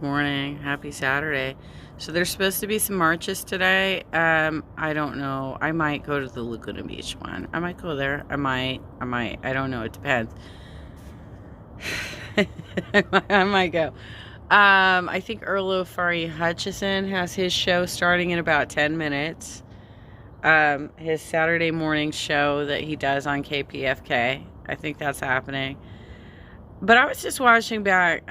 Good morning. Happy Saturday. So there's supposed to be some marches today. I don't know. I might go to the Laguna Beach one. I might go there. I might. I don't know. It depends. I might go. I think Erlo Fari Hutchison has his show starting in about 10 minutes. His Saturday morning show that he does on KPFK. I think that's happening. But I was just watching back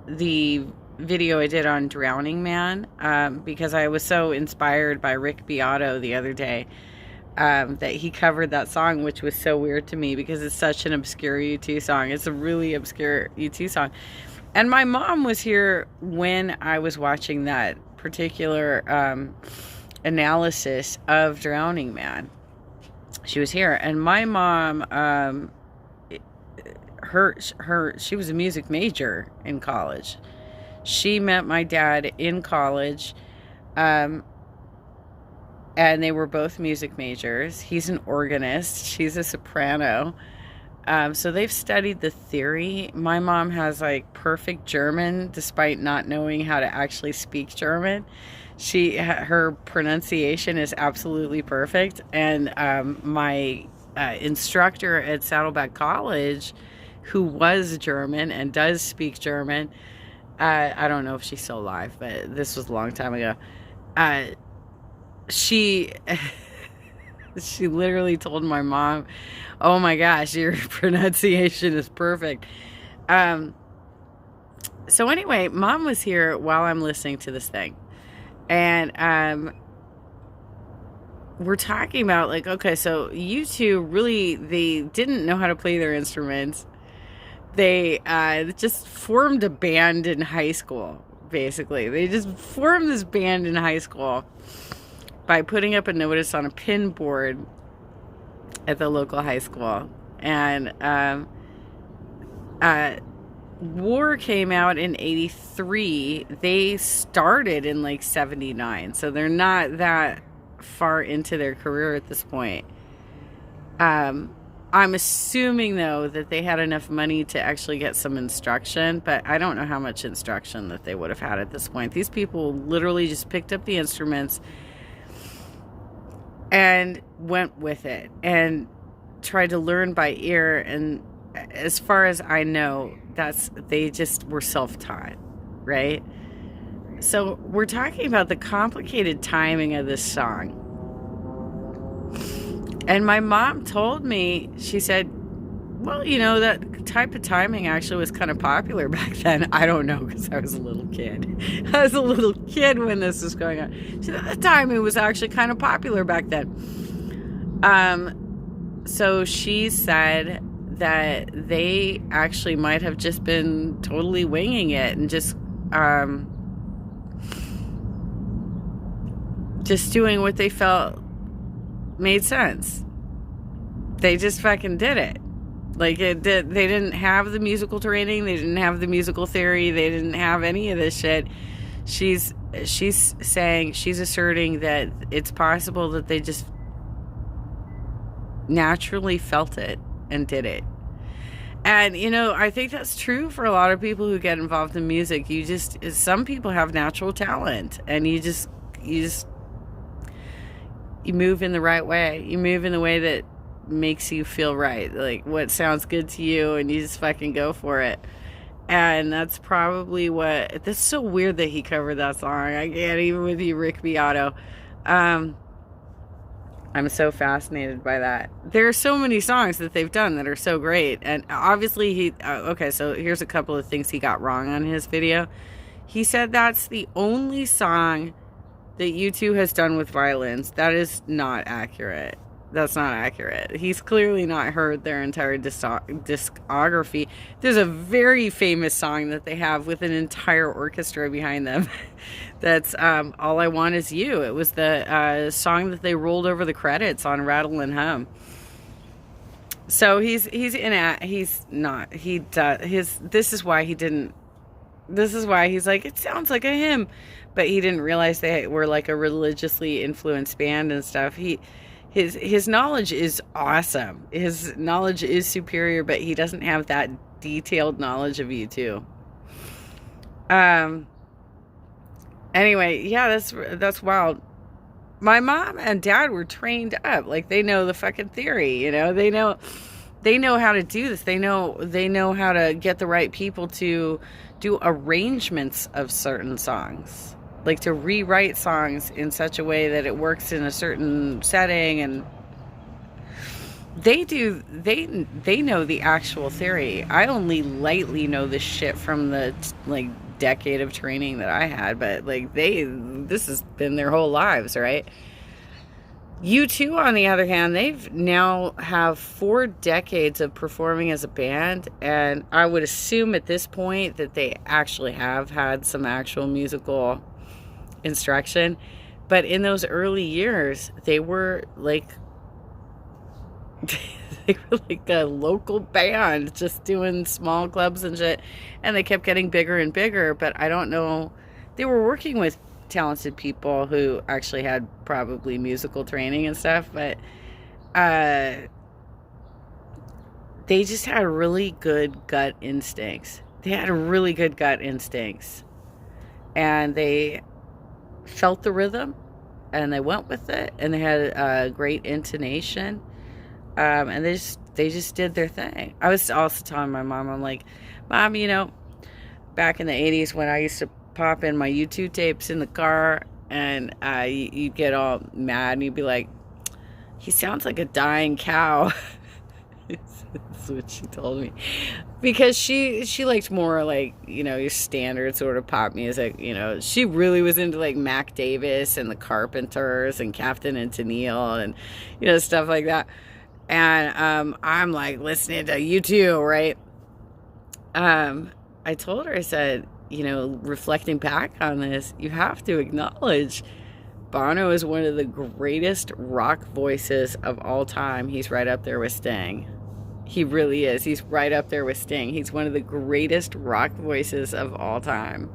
the video I did on Drowning Man because I was so inspired by Rick Beato the other day that he covered that song, which was so weird to me because it's such an obscure U2 song. It's a really obscure U2 song. And my mom was here when I was watching that particular analysis of Drowning Man. She was here, and my mom she was a music major in college. She met my dad in college, and they were both music majors. He's an organist. She's a soprano. So they've studied the theory. My mom has like perfect German despite not knowing how to actually speak German. Her pronunciation is absolutely perfect. And my instructor at Saddleback College, who was German and does speak German, I don't know if she's still alive, but this was a long time ago. She literally told my mom, "Oh my gosh, your pronunciation is perfect." So anyway, mom was here while I'm listening to this thing, and we're talking about like, okay, so U2 really, they didn't know how to play their instruments. They just formed a band in high school, basically. They just formed this band in high school by putting up a notice on a pin board at the local high school. And War came out in 83. They started in like 79. So they're not that far into their career at this point. I'm assuming, though, that they had enough money to actually get some instruction, but I don't know how much instruction that they would have had at this point. These people literally just picked up the instruments and went with it and tried to learn by ear. And as far as I know, they just were self-taught, right? So we're talking about the complicated timing of this song. And my mom told me, she said, well, you know, that type of timing actually was kind of popular back then. I don't know, because I was a little kid. I was a little kid when this was going on. She said, at the time, it was actually kind of popular back then. So she said that they actually might have just been totally winging it and just doing what they felt made sense. They just fucking did it. Like it did. They didn't have the musical training. They didn't have the musical theory. They didn't have any of this shit. She's asserting that it's possible that they just naturally felt it and did it. And, you know, I think that's true for a lot of people who get involved in music. Some people have natural talent, and you move in the right way. You move in the way that makes you feel right. Like what sounds good to you, and you just fucking go for it. And that's probably that's so weird that he covered that song. I can't, even with you, Rick Beato. I'm so fascinated by that. There are so many songs that they've done that are so great. And obviously okay, so here's a couple of things he got wrong on his video. He said that's the only song that U2 has done with violins. That is not accurate. That's not accurate. He's clearly not heard their entire discography. There's a very famous song that they have with an entire orchestra behind them. That's All I Want Is You. It was the song that they rolled over the credits on Rattle and Hum. So this is why he's like, it sounds like a hymn, but he didn't realize they were like a religiously influenced band and stuff. His knowledge is awesome. His knowledge is superior, but he doesn't have that detailed knowledge of U2. Um, anyway, yeah, that's wild. My mom and dad were trained up. Like, they know the fucking theory, you know? They know how to do this. They know how to get the right people to do arrangements of certain songs. Like, to rewrite songs in such a way that it works in a certain setting, and they know the actual theory. I only lightly know this shit from the like decade of training that I had, but like this has been their whole lives, right? U2, on the other hand, they've now have 4 decades of performing as a band, and I would assume at this point that they actually have had some actual musical instruction. But in those early years, they were like they were like a local band just doing small clubs and shit, and they kept getting bigger and bigger. But I don't know, they were working with talented people who actually had probably musical training and stuff, but they just had really good gut instincts. They had really good gut instincts, and they felt the rhythm, and they went with it, and they had a great intonation, and they just did their thing. I was also telling my mom, I'm like, Mom, back in the 80s when I used to pop in my U2 tapes in the car, and you'd get all mad, and you'd be like, he sounds like a dying cow. That's what she told me, because she liked more like, your standard sort of pop music. She really was into like Mac Davis and the Carpenters and Captain and Tennille and stuff like that. And I'm like listening to U2, right? I told her, I said, reflecting back on this, you have to acknowledge Bono is one of the greatest rock voices of all time. He's right up there with Sting. He really is. He's right up there with Sting. He's one of the greatest rock voices of all time.